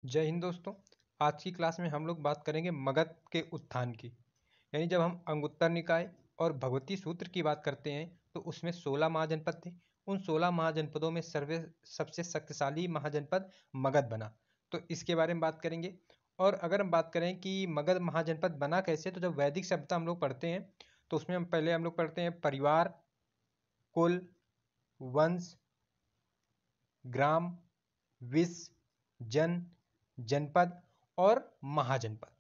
जय हिंद दोस्तों। आज की क्लास में हम लोग बात करेंगे मगध के उत्थान की। यानी जब हम अंगुत्तर निकाय और भगवती सूत्र की बात करते हैं तो उसमें 16 महाजनपद थे। उन 16 महाजनपदों में सबसे शक्तिशाली महाजनपद मगध बना। तो इसके बारे में बात करेंगे। और अगर हम बात करें कि मगध महाजनपद बना कैसे, तो जब वैदिक सभ्यता हम लोग पढ़ते हैं तो उसमें हम लोग पढ़ते हैं परिवार, कुल, वंश, ग्राम, विष, जन, जनपद और महाजनपद।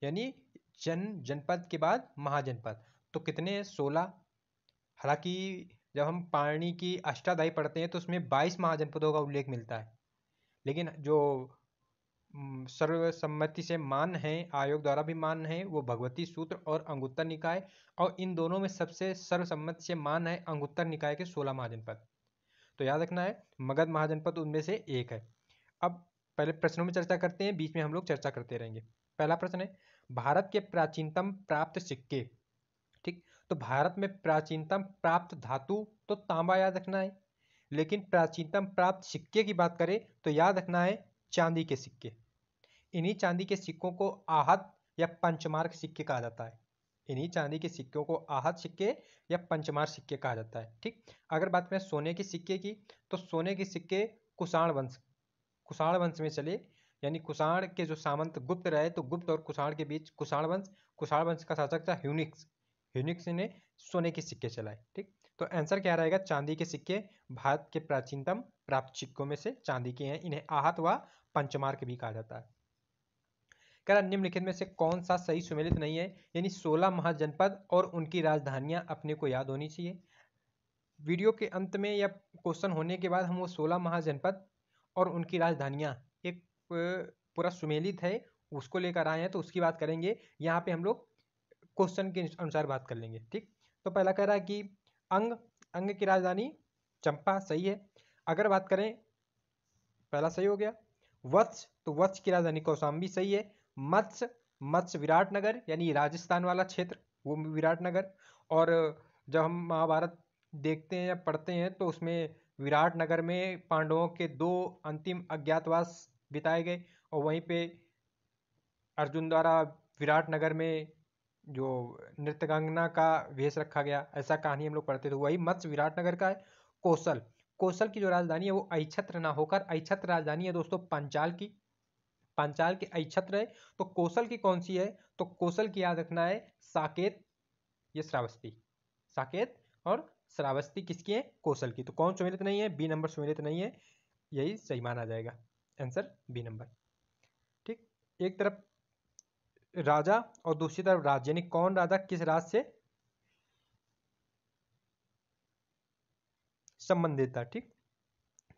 यानी जनपद के बाद महाजनपद। तो कितने हैं? 16। हालांकि जब हम पाणिनि की अष्टाध्यायी पढ़ते हैं तो उसमें 22 महाजनपदों का उल्लेख मिलता है, लेकिन जो सर्वसम्मति से मान्य है, आयोग द्वारा भी मान्य है, वो भगवती सूत्र और अंगुत्तर निकाय। और इन दोनों में सबसे सर्वसम्मति से मान्य है अंगुत्तर निकाय के 16 महाजनपद। तो याद रखना है मगध महाजनपद उनमें से एक है। अब पहले प्रश्नों में चर्चा करते हैं, बीच में हम लोग चर्चा करते रहेंगे। पहला प्रश्न है भारत के प्राचीनतम प्राप्त सिक्के। ठीक, तो भारत में प्राचीनतम प्राप्त धातु तो तांबा याद रखना है, लेकिन प्राचीनतम प्राप्त सिक्के की बात करें तो याद रखना है चांदी के सिक्के। इन्हीं चांदी के सिक्कों को आहत या पंचमार्क सिक्के कहा जाता है। इन्हीं चांदी के सिक्कों को आहत सिक्के या पंचमार्क सिक्के कहा जाता है। ठीक, अगर बात करें सोने के सिक्के की, तो सोने के सिक्के कुषाण वंश में चले। यानी कुषाण के जो सामंत गुप्त रहे, तो गुप्त और कुषाण के बीच कुषाण वंश का शासक था ह्यूनिक्स ने सोने के सिक्के चलाए। ठीक, तो आंसर क्या रहेगा? चांदी के सिक्के भारत के प्राचीनतम प्राप्त सिक्कों में से चांदी के हैं। इन्हें आहत व पंचमार्क भी कहा जाता है। कह रहा निम्नलिखित में से कौन सा सही सुमेलित नहीं है? यानी 16 महाजनपद और उनकी राजधानियां अपने को याद होनी चाहिए। वीडियो के अंत में या क्वेश्चन होने के बाद हम वो 16 महाजनपद और उनकी राजधानियां एक पूरा सुमेलित है उसको लेकर आए हैं, तो उसकी बात करेंगे। यहाँ पे हम लोग क्वेश्चन के अनुसार बात कर लेंगे। ठीक, तो पहला कह रहा है कि अंग की राजधानी चंपा, सही है। अगर बात करें, पहला सही हो गया। वत्स, तो वत्स की राजधानी कौशाम्बी, सही है। मत्स्य विराटनगर, यानी राजस्थान वाला क्षेत्र, वो विराटनगर। और जब हम महाभारत देखते हैं या पढ़ते हैं तो उसमें विराटनगर में पांडवों के 2 अंतिम अज्ञातवास बिताए गए, और वहीं पे अर्जुन द्वारा विराटनगर में जो नृत्यगंगना का वेश रखा गया, ऐसा कहानी हम लोग पढ़ते थे। वही मत्स्य विराटनगर का है। कौशल की जो राजधानी है वो ऐच्छत्र ना होकर ऐच्छत्र राजधानी है दोस्तों पांचाल की ऐच्छत्र है। तो कौशल की कौन सी है? तो कौशल की याद रखना है साकेत, ये श्रावस्ती। साकेत और श्रावस्ती किसकी है? कौशल की। तो कौन सुमेलित नहीं है? बी नंबर सुमेलित नहीं है, यही सही माना जाएगा। Answer B number. ठीक, एक तरफ राजा और दूसरी तरफ राज्य, यानी कौन राजा किस राज्य से संबंधित था। ठीक,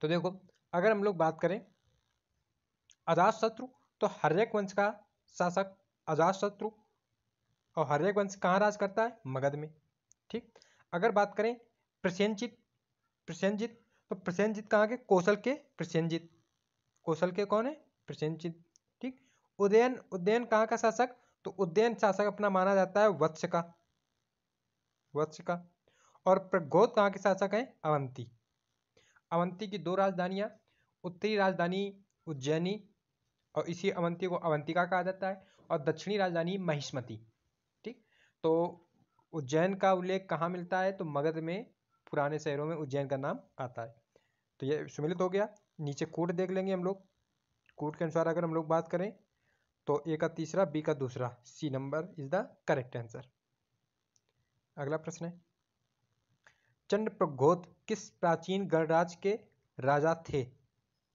तो देखो अगर हम लोग बात करें अजातशत्रु, तो हर्यक वंश का शासक अजातशत्रु, और हर्यक वंश कहाँ राज करता है? मगध में। ठीक, अगर बात करें प्रसेनजित, तो प्रसेनजित कहाँ के? कौशल के प्रसेनजित। कौशल के कौन है? प्रसेनजित। ठीक, उदयन कहाँ का शासक? तो उदयन शासक अपना माना जाता है वत्स का। और प्रगोत कहाँ के शासक हैं? अवंती की 2 राजधानियां, उत्तरी राजधानी उज्जैनी, और इसी अवंती को अवंतिका कहा जाता है, और दक्षिणी राजधानी महिष्मती। ठीक, तो उज्जैन का उल्लेख कहाँ मिलता है? तो मगध में पुराने शहरों में उज्जैन का नाम आता है। तो ये सम्मिलित हो गया। नीचे कोड देख लेंगे हम लोग। कोड के अनुसार अगर हम लोग बात करें तो ए का तीसरा, बी का दूसरा, C number is the correct answer. अगला प्रश्न है चंद्रप्रद्योत किस प्राचीन गणराज्य के राजा थे?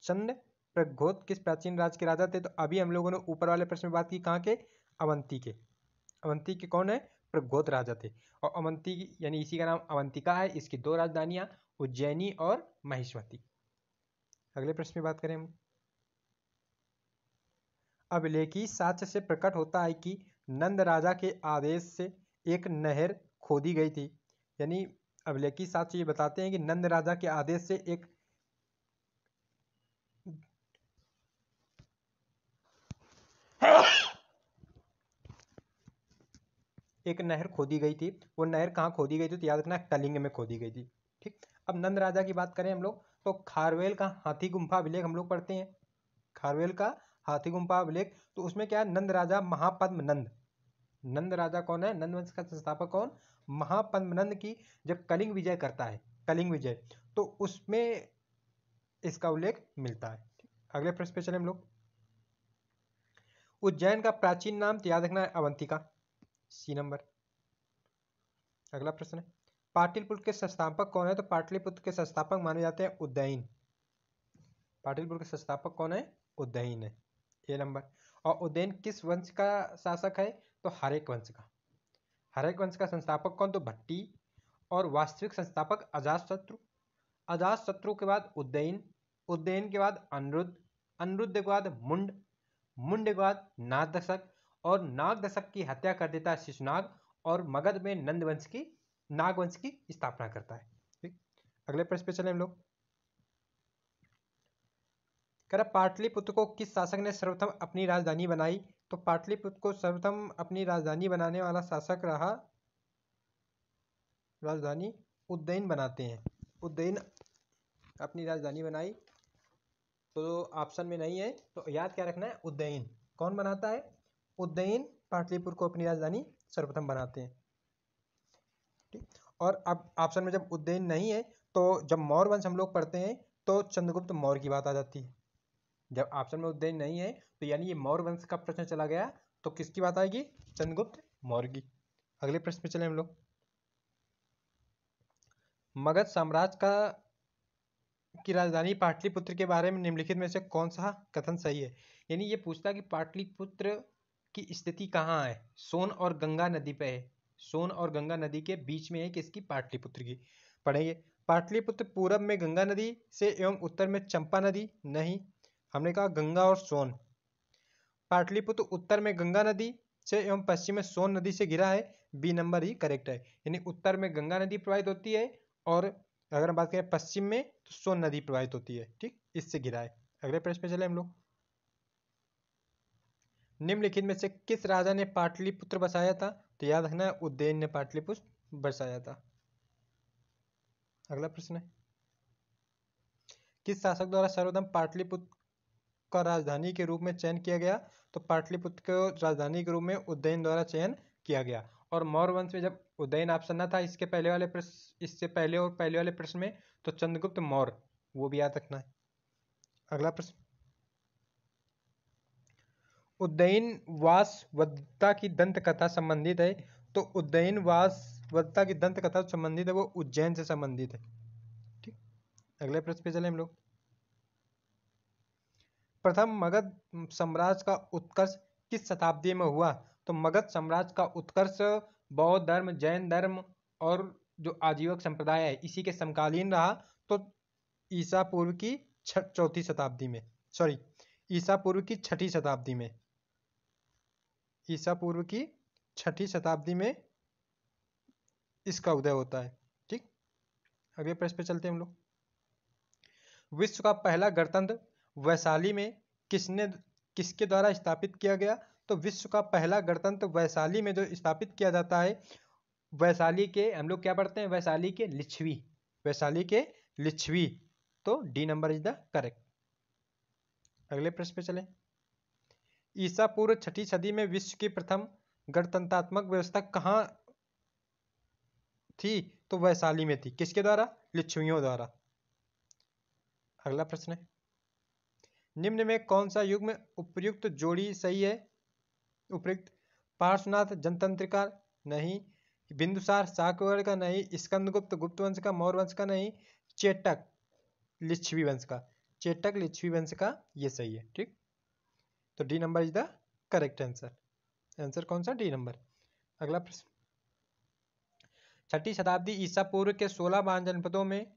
चंद्रप्रद्योत किस प्राचीन राज्य के राजा थे? तो अभी हम लोगों ने ऊपर वाले प्रश्न में बात की, कहाँ के? अवंती के कौन है? प्रद्योत राजा थे। और अवंती यानी इसी का नाम अवंतिका है। इसकी 2 राजधानियां उज्जैनी और महिष्मती। अगले प्रश्न में बात करें हम, अभिलेखी साक्ष्य से प्रकट होता है कि नंद राजा के आदेश से एक नहर खोदी गई थी। यानी अभिलेखी साक्ष्य ये बताते हैं कि नंद राजा के आदेश से एक नहर खोदी गई थी। वो नहर कहाँ खोदी गई थी? तो याद रखना कलिंग में खोदी गई थी। ठीक, अब नंद राजा की बात करें हम लोग तो खारवेल का हाथी गुम्फा अभिलेख हम लोग पढ़ते हैं। खारवेल का हाथी गुम्फा अभिलेख, तो उसमें क्या है, नंद राजा महापद्मनंद, नंद राजा कौन है, नंद वंश का संस्थापक कौन, महापद्मनंद की जब कलिंग विजय करता है, कलिंग विजय, तो उसमें इसका उल्लेख मिलता है। अगले प्रश्न पे चले हम लोग। उज्जैन का प्राचीन नाम तो याद रखना है अवंतिका, सी नंबर। अगला प्रश्न है, पाटलिपुत्र के संस्थापक कौन है, तो पाटलिपुत्र के संस्थापक माने जाते हैं उदयन। पाटलिपुत्र के संस्थापक कौन है, उदयन है, ए नंबर। और उदयन किस वंश का शासक है, तो हर्यक वंश का। हर्यक वंश का संस्थापक कौन, तो भट्टी। और वास्तविक संस्थापक अजातशत्रु। अजातशत्रु के बाद उदयन, उदयन के बाद अनिरुद्ध, अनिरुद्ध के बाद मुंड, मुंड के बाद नागदशक, और नागदशक की हत्या कर देता है शिशुनाग, और मगध में नंदवंश की, नागवंश की स्थापना करता है। ठीक, अगले प्रश्न पे चले हम लोग। कह रहा पाटलिपुत्र को किस शासक ने सर्वप्रथम अपनी राजधानी बनाई, तो पाटलिपुत्र को सर्वप्रथम अपनी राजधानी बनाने वाला शासक रहा, राजधानी उदयन बनाते हैं, उदयन अपनी राजधानी बनाई, तो ऑप्शन में नहीं है, तो याद क्या रखना है, उदयन। कौन बनाता है, उदयन पाटलिपुत्र को अपनी राजधानी सर्वप्रथम बनाते हैं। ठीक, और अब ऑप्शन में जब उदयन नहीं है, तो जब मौर्य वंश हम लोग पढ़ते हैं तो चंद्रगुप्त मौर्य की बात आ जाती है। जब ऑप्शन में उदयन नहीं है तो यानी ये मौर्य वंश का प्रश्न चला गया, तो किसकी बात आएगी, चंद्रगुप्त मौर्य की। अगले प्रश्न पे चले हम लोग। मगध साम्राज्य का की राजधानी पाटलिपुत्र के बारे में निम्नलिखित में से कौन सा कथन सही है। यानी ये पूछता है कि पाटलिपुत्र की स्थिति कहाँ है, सोन और गंगा नदी पे है, सोन और गंगा नदी के बीच में है किसकी, पाटलिपुत्र की। पढ़ेंगे, पाटलिपुत्र पूरब में गंगा नदी से एवं उत्तर में चंपा नदी, नहीं, हमने कहा गंगा और सोन। पाटलिपुत्र उत्तर में गंगा नदी से एवं पश्चिम में सोन नदी से घिरा है, बी नंबर ही करेक्ट है। यानी उत्तर में गंगा नदी प्रवाहित होती है, और अगर हम बात करें पश्चिम में तो सोन नदी प्रवाहित होती है। ठीक, इससे घिरा है। अगले प्रश्न पे चले हम लोग। निम्नलिखित में से किस राजा ने पाटलिपुत्र बसाया था, तो याद रखना है उदयन ने पाटलिपुत्र बसाया था। अगला प्रश्न है, किस शासक द्वारा सर्वप्रथम पाटलिपुत्र का राजधानी के रूप में चयन किया गया, तो पाटलिपुत्र को राजधानी के रूप में उदयन द्वारा चयन किया गया। और मौर्य वंश में जब उदयन ऑप्शन न था इसके पहले वाले प्रश्न, इससे पहले और पहले वाले प्रश्न में, तो चंद्रगुप्त मौर्य, वो भी याद रखना है। अगला प्रश्न, उदयनवासवदत्ता की दंत कथा संबंधित है, तो उदयनवासवदत्ता की दंत कथा संबंधित है, वो उज्जैन से संबंधित है। ठीक, अगले प्रश्न पे चले हम लोग। प्रथम मगध साम्राज्य का उत्कर्ष किस शताब्दी में हुआ, तो मगध साम्राज्य का उत्कर्ष बौद्ध धर्म, जैन धर्म और जो आजीवक संप्रदाय है इसी के समकालीन रहा, तो ईसा पूर्व की चौथी शताब्दी में, सॉरी ईसा पूर्व की छठी शताब्दी में, ईसा पूर्व की छठी शताब्दी में इसका उदय होता है। ठीक, अगले प्रश्न पे चलते हैं हम लोग। विश्व का पहला गणतंत्र वैशाली में किसके द्वारा स्थापित किया गया, तो विश्व का पहला गणतंत्र वैशाली में जो स्थापित किया जाता है, वैशाली के, हम लोग क्या पढ़ते हैं, वैशाली के लिच्छवी, वैशाली के लिच्छवी, तो D number is the correct. अगले प्रश्न पे चले। ईसा पूर्व छठी सदी में विश्व की प्रथम गणतंत्रात्मक व्यवस्था कहाँ थी, तो वैशाली में थी, किसके द्वारा, लिच्छवियों द्वारा। अगला प्रश्न है, निम्न में कौन सा युग में उपयुक्त जोड़ी सही है, उपयुक्त, पार्श्वनाथ जनतंत्रिका, नहीं, बिंदुसार शाकवर्ण का, नहीं, स्कंदगुप्त गुप्त वंश का, मौर्य वंश का, नहीं, चेटक लिच्छवी वंश का, चेटक लिच्छवी वंश का, ये सही है। ठीक, तो D number is the correct answer. Answer कौन सा, डी नंबर। अगला प्रश्न, छठी शताब्दी ईसा पूर्व के 16 महान जनपदों में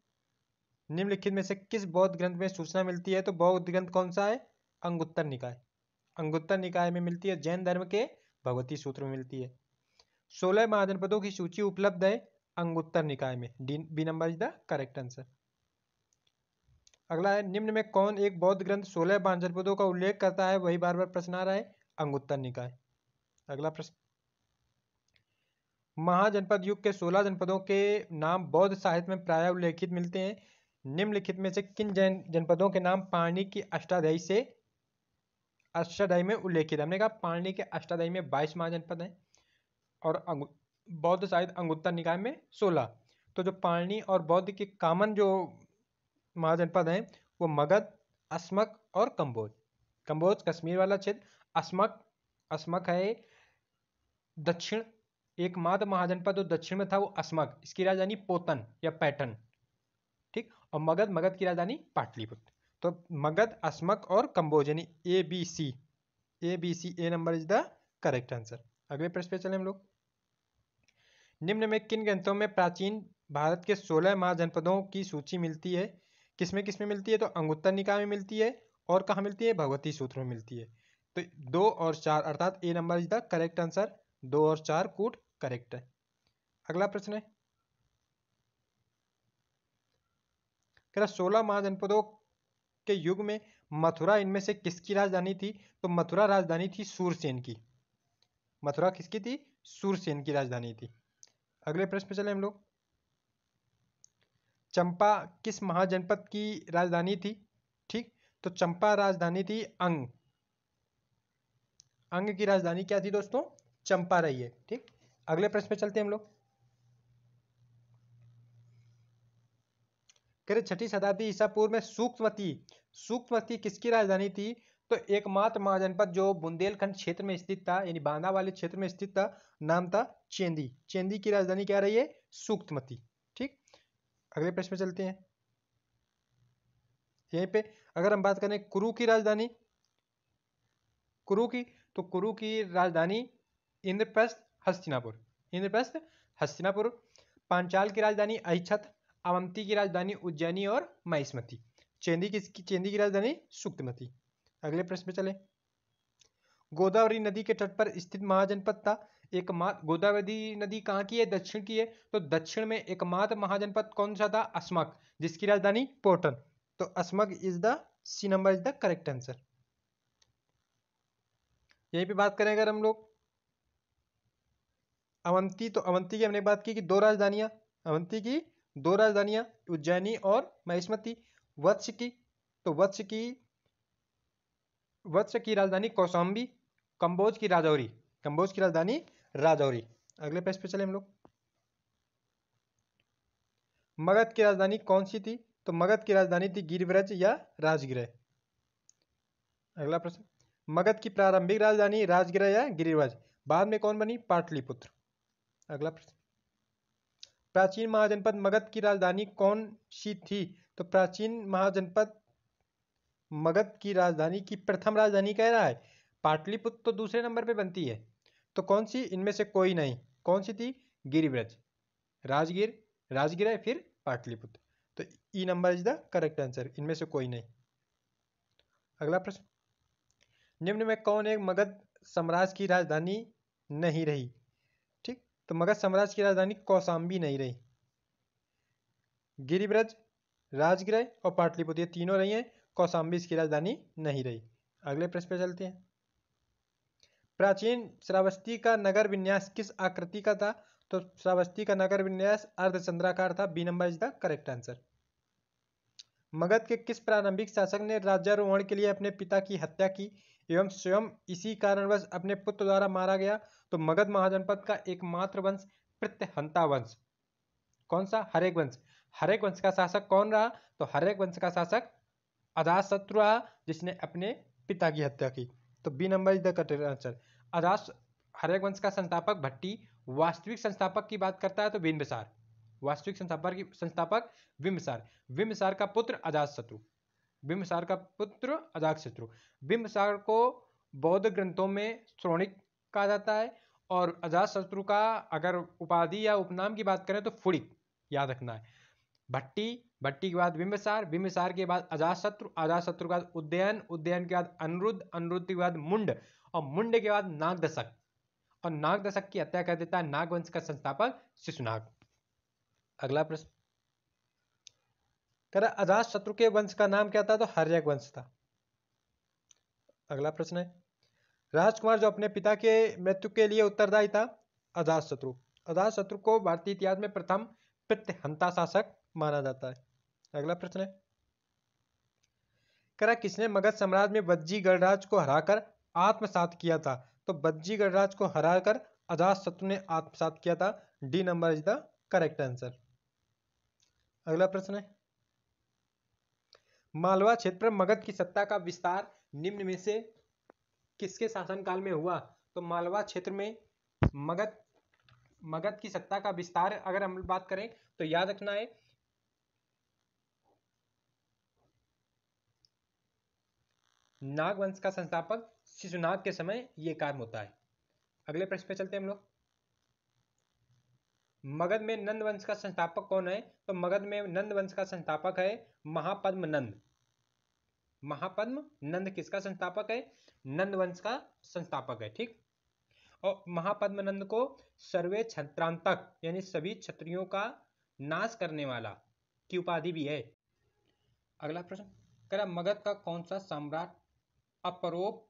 निम्नलिखित में से किस बौद्ध ग्रंथ में सूचना मिलती है, तो बौद्ध ग्रंथ कौन सा है, अंगुत्तर निकाय, अंगुत्तर निकाय में मिलती है। जैन धर्म के भगवती सूत्र में मिलती है। 16 महाजनपदों की सूची उपलब्ध है अंगुत्तर निकाय में, B number is the correct answer. अगला है, निम्न में कौन एक बौद्ध ग्रंथ 16 महाजनपदों का उल्लेख करता है, वही बार बार प्रश्न आ रहा है, अंगुत्तर निकाय। अगला प्रश्न, महाजनपद युग के 16 जनपदों के नाम बौद्ध साहित्य में प्रायः उल्लेखित मिलते हैं। निम्नलिखित में से किन जनपदों के नाम पाणिनि की अष्टाध्यायी से अष्टाध्यायी में उल्लेखित। हमने कहा पाणिनि के अष्टाध्यायी में 22 महाजनपद हैं और बौद्ध साहित्य अंगुत्तर निकाय में 16। तो जो पाणिनि और बौद्ध के कॉमन जो महाजनपद हैं वो मगध, अस्मक और कंबोज। कंबोज कश्मीर वाला क्षेत्र, अस्मक है दक्षिण, एकमात्र महाजनपद जो दक्षिण में था वो अस्मक, इसकी राजधानी पोतन या पैटर्न, ठीक। और मगध की राजधानी पाटलिपुत्र। तो मगध, अस्मक और कंबोज यानी ABC, A number is the correct answer. अगले प्रश्न पे चले हम लोग। निम्न में किन ग्रंथों में प्राचीन भारत के 16 महाजनपदों की सूची मिलती है? किसमें किसमें मिलती है? तो अंगुत्तर निकाय में मिलती है और कहाँ मिलती है? भगवती सूत्र में मिलती है। तो 2 और 4 अर्थात A number is the correct answer. 2 और 4 कूट करेक्ट है। अगला प्रश्न है, 16 महाजनपदों के युग में मथुरा इनमें से किसकी राजधानी थी? तो मथुरा राजधानी थी सूरसेन की। मथुरा किसकी थी? सूरसेन की राजधानी थी। अगले प्रश्न पे चले हम लोग। चंपा किस महाजनपद की राजधानी थी? ठीक, तो चंपा राजधानी थी अंग की राजधानी क्या थी दोस्तों? चंपा रही है, ठीक। अगले प्रश्न पे चलते हैं हम लोग। कह रहे 6ठी शताब्दी ईसा पूर्व में सूक्ष्मती किसकी राजधानी थी? तो एकमात्र महाजनपद जो बुंदेलखंड क्षेत्र में स्थित था, यानी बांदा वाले क्षेत्र में स्थित था, नाम था चेंदी की राजधानी क्या रही है? सूक्ष्मती, ठीक। अगले प्रश्न पे चलते हैं। यहीं पे अगर हम बात करें कुरु की राजधानी, तो कुरु की राजधानी इंद्रप्रस्थ हस्तिनापुर। पांचाल की राजधानी अहिच्छत्र, अवंती की राजधानी उज्जैनी और महिष्मती। चेंदी की राजधानी सुक्तमती। अगले प्रश्न पे चले। गोदावरी नदी के तट पर स्थित महाजनपद था। गोदावरी नदी कहाँ की है? दक्षिण की है। तो दक्षिण में एकमात्र महाजनपद कौन सा था? अस्मक, जिसकी राजधानी पोर्टन। तो Asmaka is the C number is the correct answer. यहीं पे बात करें अगर हम लोग अवंती, तो अवंती की हमने बात की कि 2 राजधानियां, अवंती की 2 राजधानियां उज्जैनी और महिष्मती। वत्स की, तो वत्स की राजधानी कौशाम्बी। कंबोज की राजधानी राजौरी। अगले प्रश्न पे चले हम लोग। मगध की राजधानी कौन सी थी? तो मगध की राजधानी थी गिरिव्रज या राजगृह। अगला प्रश्न, मगध की प्रारंभिक राजधानी राजगृह या गिरिव्रज, बाद में कौन बनी? पाटलिपुत्र। अगला प्रश्न, प्राचीन महाजनपद मगध की राजधानी कौन सी थी? तो प्राचीन महाजनपद मगध की राजधानी की प्रथम राजधानी कह रहा है, पाटलिपुत्र तो दूसरे नंबर पे बनती है। तो कौन सी? इनमें से कोई नहीं। कौन सी थी? गिरिव्रज, राजगृह फिर पाटलिपुत्र। तो E number is the correct answer, इनमें से कोई नहीं। अगला प्रश्न, निम्न में कौन एक मगध साम्राज्य की राजधानी नहीं रही? ठीक, तो मगध साम्राज्य की राजधानी कौशाम्बी नहीं रही। गिरिव्रज, राजगृह और पाटलिपुत्र ये तीनों रही हैं, कौशाम्बी इसकी राजधानी नहीं रही। अगले प्रश्न पे चलते हैं। प्राचीन श्रावस्ती का नगर विन्यास किस आकृति का था? तो श्रावस्ती का नगर विन्यास अर्धचंद्राकार था। B number is the correct answer. Magadha के किस प्रारंभिक शासक ने राज्यारोहण के लिए अपने पिता की हत्या की एवं स्वयं इसी कारणवश अपने पुत्र द्वारा मारा गया? तो मगध महाजनपद का एकमात्र वंश प्रत्यहंता वंश। कौन सा? हर्यक वंश। हर्यक वंश का शासक कौन रहा? तो हर्यक वंश का शासक अजातशत्रु रहा, जिसने अपने पिता की हत्या की। तो B number is the correct answer. Haryanka वंश का संस्थापक भट्टी, वास्तविक संस्थापक की बात करता है तो बिंबिसार, वास्तविक संस्थापक बिंबिसार का पुत्र अजातशत्रु। बिंबिसार को बौद्ध ग्रंथों में श्रोणिक कहा जाता है और अजातशत्रु का अगर उपाधि या उपनाम की बात करें तो फुड़िक, याद रखना है। भट्टी के बाद बिंबिसार के बाद अजातशत्रु के बाद उदयन के बाद अनिरुद्ध के बाद मुंड और मुंड के बाद नागदशक, और नागदशक की हत्या कर देता है नागवंश का संस्थापक शिशुनाग। अगला प्रश्न, अजातशत्रु के वंश का नाम क्या था? तो हर्यक वंश था। अगला प्रश्न है, राजकुमार जो अपने पिता के मृत्यु के लिए उत्तरदायी था? अजातशत्रु को भारतीय इतिहास में प्रथम प्रत्यहंता शासक माना जाता है। अगला प्रश्न है, कह रहा किसने मगध साम्राज्य में वज्जी गणराज को हराकर आत्मसात किया था? तो वज्जी गणराज को हराकर अजातशत्रु ने आत्मसात किया था। D number is the correct answer. अगला प्रश्न है, मालवा क्षेत्र पर मगध की सत्ता का विस्तार निम्न में से किसके शासनकाल में हुआ? तो मालवा क्षेत्र में मगध की सत्ता का विस्तार अगर हम बात करें तो याद रखना है नाग वंश का संस्थापक शिशुनाग के समय यह कार्य होता है। अगले प्रश्न पे चलते हैं हम लोग। मगध में नंद वंश का संस्थापक कौन है? तो मगध में नंद वंश का संस्थापक है महापद्म नंद। महापद्म नंद किसका संस्थापक है? नंद वंश का संस्थापक है। ठीक, और महापद्म नंद को सर्वे क्षत्रांतक यानी सभी क्षत्रियों का नाश करने वाला की उपाधि भी है। अगला प्रश्न, कह रहा मगध का कौन सा सम्राट अपरोप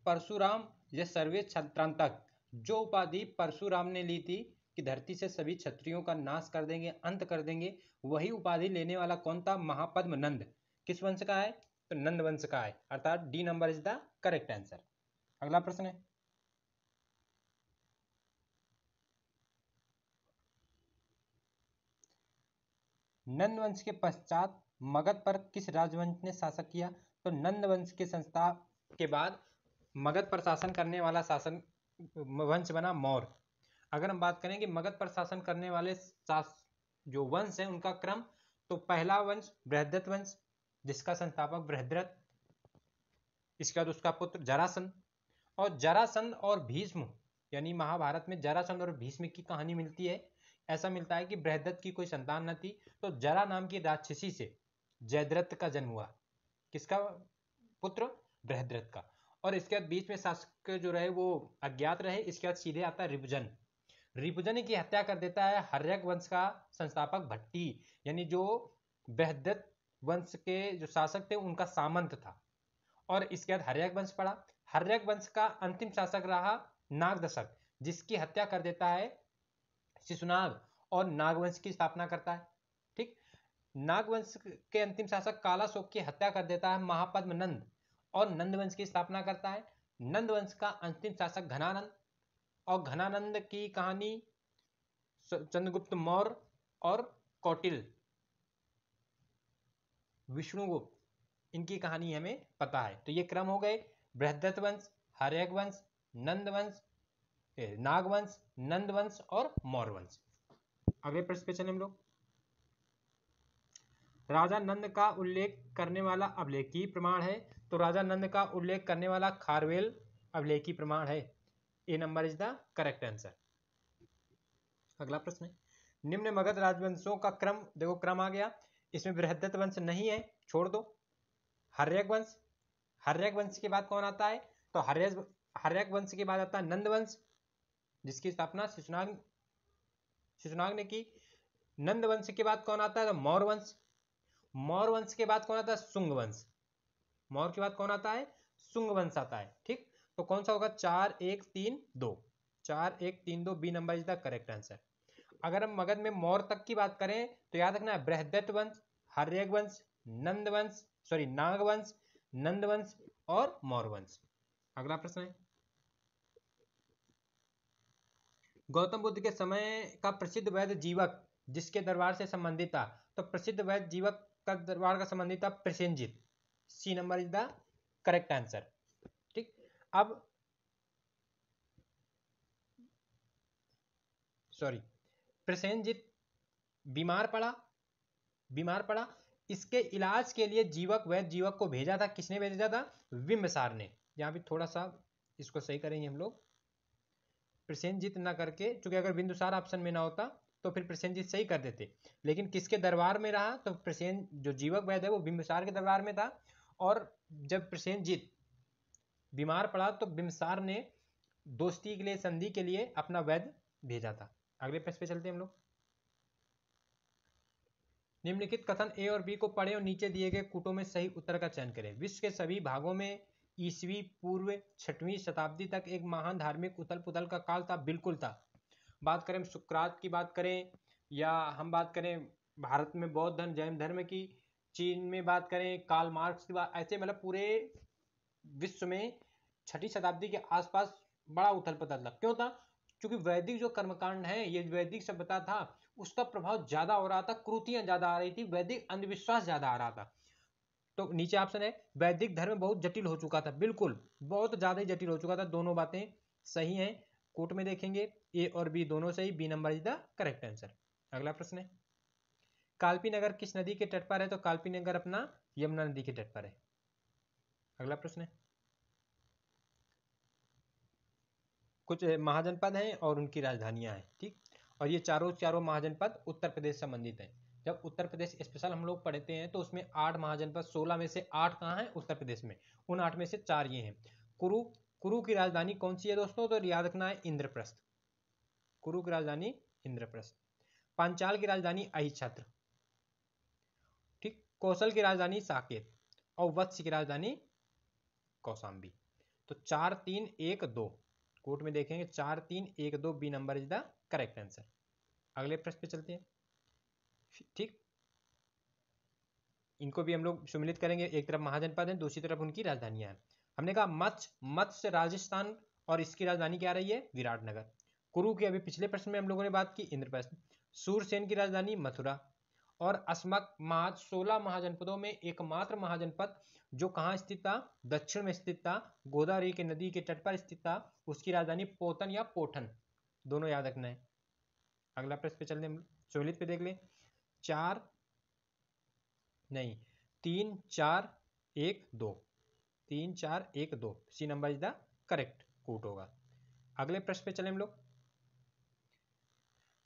परशुराम या सर्वे क्षत्रांतक, जो उपाधि परशुराम ने ली थी कि धरती से सभी क्षत्रियों का नाश कर देंगे, अंत कर देंगे, वही उपाधि लेने वाला कौन था? महापद्म नंद। किस वंश का है? तो नंद वंश का है, अर्थात D number is the correct answer. अगला प्रश्न है, नंद वंश के पश्चात मगध पर किस राजवंश ने शासन किया? तो नंद वंश के संस्था के बाद मगध पर शासन करने वाला शासन वंश बना मौर्य। अगर हम बात करें कि मगध पर शासन करने वाले जो वंश है उनका क्रम, तो पहला वंश बृहद्रथ वंश जिसका संस्थापक बृहद्रथ, इसके बाद उसका पुत्र जरासंध, और जरासंध और भीष्म यानी महाभारत में जरासंध और भीष्म की कहानी मिलती है। ऐसा मिलता है कि बृहद्रथ की कोई संतान न थी, तो जरा नाम की राक्षसी से जयद्रथ का जन्म हुआ। किसका पुत्र? बृहद्रथ का। और इसके बाद बीच में शासक जो रहे वो अज्ञात रहे। इसके बाद सीधे आता है रिपुजन। रिपुजन की हत्या कर देता है हर्यक वंश का संस्थापक भट्टी, यानी जो बृहद्रथ वंश के जो शासक थे उनका सामंत था। और इसके बाद हर्यक वंश पड़ा। हर्यक वंश का अंतिम शासक रहा नागदशक, जिसकी हत्या कर देता है शिशुनाग और नागवंश की स्थापना करता है। ठीक, नागवंश के अंतिम शासक कालाशोक की हत्या कर देता है महापद्म नंद और नंदवंश की स्थापना करता है। नंदवंश का अंतिम शासक घनानंद, और घनानंद की कहानी चंद्रगुप्त मौर्य और कौटिल्य, विष्णुगुप्त, इनकी कहानी हमें पता है। तो ये क्रम हो गए बृहद्रथ वंश, हर्यक वंश, नंदवंश, नागवंश, नंदवंश और मौर्य वंश। अगले प्रश्न पे चले हम लोग। राजा नंद का उल्लेख करने वाला अभिलेखीय प्रमाण है? तो राजा नंद का उल्लेख करने वाला खारवेल अभिलेखीय प्रमाण है। A number is the correct answer. अगला प्रश्न है, निम्न मगध राजवंशों का क्रम, देखो क्रम आ गया, इसमें बृहद्रथ वंश नहीं है, छोड़ दो। हर्यक वंश, हर्यक वंश के बाद कौन आता है? तो हर्यक वंश के बाद आता है नंद वंश, जिसकी स्थापना शिशुनाग ने की। नंद वंश के बाद कौन आता है? तो मौर्य वंश। मौर्य वंश के बाद कौन आता है? शुंग वंश। मौर्य के बाद कौन आता है? शुंग वंश आता है। ठीक, तो कौन सा होगा? 4 1 3 2, 4 1 3 2, B number is the correct answer. अगर हम मगध में मौर्य तक की बात करें तो याद रखना है बृहद्रथ वंश, हर्यक वंश, नागवंश, नंदवंश और मौर्य वंश। अगला प्रश्न है, गौतम बुद्ध के समय का प्रसिद्ध वैद्य जीवक जिसके दरबार से संबंधित था? तो प्रसिद्ध वैद्य जीवक का दरबार का संबंधित था Prasenjit. C number is the correct answer. ठीक, अब प्रसेनजित बीमार पड़ा। इसके इलाज के लिए वैद्य जीवक को भेजा था। किसने भेजा था? बिंबिसार ने। यहाँ भी थोड़ा सा इसको सही करेंगे हम लोग, प्रसेनजित ना करके, क्योंकि अगर बिंदुसार ऑप्शन में ना होता तो फिर प्रसेनजित सही कर देते। लेकिन किसके दरबार में रहा? तो प्रसेन जो जीवक वैद्य है वो बिंबिसार के दरबार में था। और जब प्रसेनजित बीमार पड़ा तो बिंबिसार ने दोस्ती के लिए, संधि के लिए अपना वैद्य भेजा था। अगले प्रश्न पे चलते हैं हम लोग। निम्नलिखित कथन ए और बी को पढ़ें और नीचे दिए गए कूटों में सही उत्तर का चयन करें। विश्व के सभी भागों में ईसवी पूर्व 6वीं शताब्दी तक एक महान धार्मिक उथल पुथल का काल था। बिल्कुल था। बात करें सुकरात की बात करें या हम बात करें भारत में बौद्ध धर्म, जैन धर्म की, चीन में बात करें कार्ल मार्क्स की बात, ऐसे मतलब पूरे विश्व में 6ठी शताब्दी के आसपास बड़ा उथल पुथल था। क्यों था? क्योंकि वैदिक जो कर्मकांड है, ये वैदिक सभ्यता था, उसका प्रभाव ज्यादा हो रहा था, क्रूतियां ज्यादा आ रही थी, वैदिक अंधविश्वास ज्यादा आ रहा था। तो नीचे ऑप्शन है वैदिक धर्म बहुत जटिल हो चुका था। बिल्कुल बहुत ज्यादा ही जटिल हो चुका था। दोनों बातें सही हैं। कोट में देखेंगे ए और बी दोनों सही, B number is the correct answer. अगला प्रश्न है कालपी नगर किस नदी के तट पर है? तो कालपी नगर अपना यमुना नदी के तट पर है। अगला प्रश्न है कुछ महाजनपद हैं और उनकी राजधानियां हैं, ठीक। और ये चारों चारों महाजनपद उत्तर प्रदेश से संबंधित हैं। जब उत्तर प्रदेश स्पेशल हम लोग पढ़ते हैं तो उसमें 8 महाजनपद, 16 में से 8 कहाँ हैं? उत्तर प्रदेश में। उन 8 में से 4 ये हैं। कुरु, कुरु की राजधानी कौन सी है दोस्तों? तो याद रखना है इंद्रप्रस्थ। कुरु की राजधानी इंद्रप्रस्थ। पांचाल की राजधानी अहिच्छत्र, ठीक। कौशल की राजधानी साकेत और वत्स की राजधानी कौशाम्बी। तो 4 3 1 2 कोट में देखेंगे 4 3 1 2 B number is the correct answer. अगले प्रश्न पे चलते हैं, ठीक। इनको भी हम लोग सम्मिलित करेंगे। एक तरफ महाजनपद है, दूसरी तरफ उनकी राजधानियां हैं। हमने कहा मत्स्य, मत्स्य राजस्थान और इसकी राजधानी क्या रही है? विराटनगर। कुरु की अभी पिछले प्रश्न में हम लोगों ने बात की, इंद्रप्रस्थ। सूरसेन की राजधानी मथुरा। और अस्मक 16 महाजनपदों में एकमात्र महाजनपद जो कहाँ स्थित था? दक्षिण में स्थित था, गोदावरी के नदी के तट पर स्थित था, उसकी राजधानी पोतन या पोठन, दोनों याद रखना है। अगला प्रश्न पे चलते हैं, सम्मिलित पे देख लें। 4 नहीं 3 4 1 2, 3 4 1 2 C number is the correct कूट होगा। अगले प्रश्न पे चले हम लोग,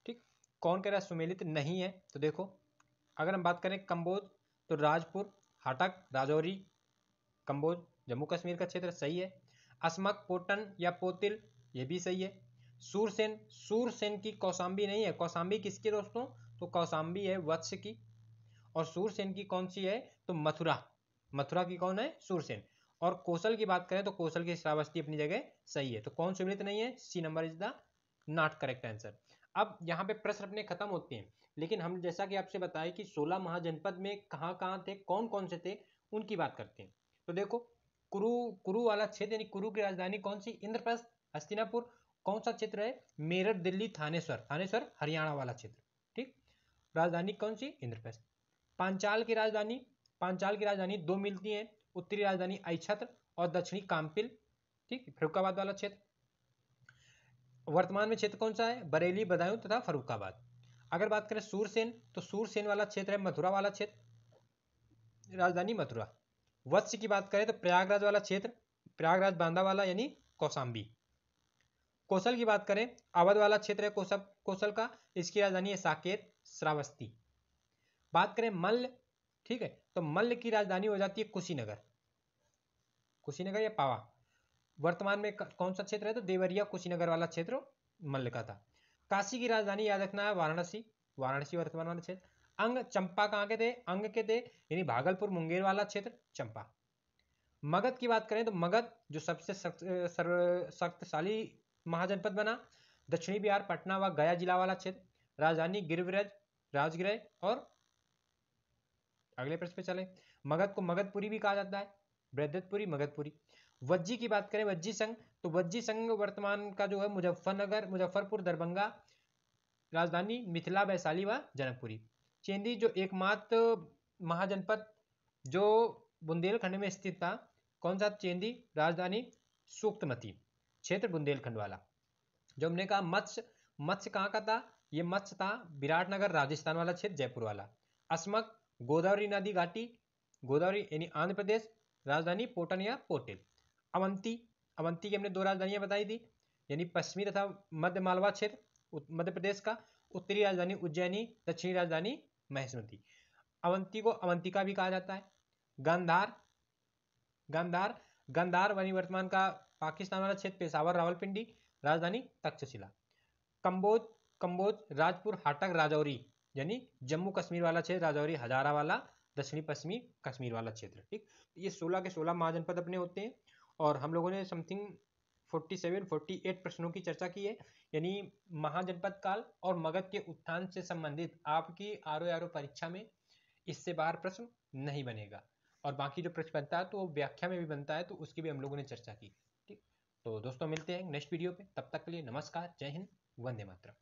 ठीक। कौन कह रहा है सुमेलित नहीं है? तो देखो अगर हम बात करें कंबोज, तो राजपुर, हाटक, राजौरी, कंबोज जम्मू कश्मीर का क्षेत्र, सही है। अस्मक, पोटन या पोतिल, ये भी सही है। सूरसेन, सूरसेन की कौशाम्बी नहीं है। कौशाम्बी किसकी दोस्तों? तो कौशाम्बी है वत्स की। और सूरसेन की कौन सी है? तो मथुरा, मथुरा की कौन है? सूरसेन। और कौशल की बात करें तो कौशल की श्रावस्ती अपनी जगह सही है। तो कौन सुमिलित नहीं है? C number is the not correct answer. अब यहाँ पे प्रश्न अपने खत्म होते हैं, लेकिन हम जैसा कि आपसे बताया कि 16 महाजनपद में कहाँ कहाँ थे, कौन कौन से थे, उनकी बात करते हैं। तो देखो कुरु, कुरु वाला क्षेत्र यानी कुरु की राजधानी कौन सी? इंद्रप्रस्थ, हस्तिनापुर। कौन सा क्षेत्र है? मेरठ, दिल्ली, थानेश्वर, थानेश्वर हरियाणा वाला क्षेत्र, ठीक। राजधानी कौन सी? इंद्रप्रस्थ। पांचाल की राजधानी, पांचाल की राजधानी दो मिलती हैं, उत्तरी राजधानी अहिच्छत्र और दक्षिणी काम्पिल, ठीक, फरुखाबाद वाला क्षेत्र। वर्तमान में क्षेत्र कौन सा है? बरेली, बदायूं तथा फरुखाबाद। अगर बात करें सूरसेन, तो सूरसेन वाला क्षेत्र है मथुरा वाला क्षेत्र, राजधानी मथुरा। वत्स की बात करें तो प्रयागराज वाला क्षेत्र, प्रयागराज बांदा वाला यानी कौशाम्बी। कौशल की बात करें अवध वाला क्षेत्र है कौशल, कौशल का, इसकी राजधानी है साकेत, श्रावस्ती। बात करें मल्ल, ठीक है, तो मल्ल की राजधानी हो जाती है कुशीनगर, कुशीनगर या पावा। वर्तमान में कौन सा क्षेत्र है? तो देवरिया कुशीनगर वाला क्षेत्र मल्ल का था। काशी की राजधानी याद रखना है वाराणसी, वाराणसी वर्तमान वाला क्षेत्र। अंग, चंपा कहाँ के थे? अंग के थे, यानी भागलपुर मुंगेर वाला क्षेत्र चंपा। मगध की बात करें तो मगध जो सबसे शक्तिशाली महाजनपद बना, दक्षिणी बिहार, पटना व गया जिला वाला क्षेत्र। राजधानी गिरिव्रज, राजगृह और अगले प्रश्न पे चले। मगध को मगधपुरी भी कहा जाता है, बृहदपुरी, मगधपुरी। वज्जी की बात करें, वज्जी संघ, तो वज्जी संघ वर्तमान का जो है मुजफ्फरनगर, मुजफ्फरपुर, दरभंगा। राजधानी मिथिला, वैशाली व जनकपुरी। चेंदी जो एकमात्र महाजनपद जो बुंदेलखंड में स्थित था, कौन सा? चेंदी। राजधानी सूक्तमती, क्षेत्र बुंदेलखंड वाला। जो हमने कहा मत्स्य, मत्स्य कहाँ का था? ये मत्स्य था विराटनगर, राजस्थान वाला क्षेत्र, जयपुर वाला। अस्मक, गोदावरी नदी घाटी, गोदावरी यानी आंध्र प्रदेश, राजधानी पोटन या पोटिल। अवंती, अवंती की हमने दो राजधानियां बताई थी, यानी पश्चिमी तथा मध्य मालवा क्षेत्र मध्य प्रदेश का। उत्तरी राजधानी उज्जैनी, दक्षिणी राजधानी महेश्वरी। अवंती को अवंतिका भी कहा जाता है। गांधार, गांधार, गांधार वनी वर्तमान का पाकिस्तान वाला क्षेत्र, पेशावर, रावलपिंडी, राजधानी तक्षशिला। कंबोज, कंबोज राजपुर, हाटक, राजौरी, यानी जम्मू कश्मीर वाला क्षेत्र, राजौरी हजारा वाला दक्षिणी पश्चिमी कश्मीर वाला क्षेत्र, ठीक। ये 16 के 16 महाजनपद अपने होते हैं। और हम लोगों ने समथिंग 47 48 प्रश्नों की चर्चा की है, यानी महाजनपद काल और मगध के उत्थान से संबंधित आपकी आरओ परीक्षा में इससे बाहर प्रश्न नहीं बनेगा। और बाकी जो प्रश्न बनता है तो वो व्याख्या में भी बनता है, तो उसकी भी हम लोगों ने चर्चा की। ठीक, तो दोस्तों मिलते हैं नेक्स्ट वीडियो पे, तब तक के लिए नमस्कार, जय हिंद, वंदे मातरम।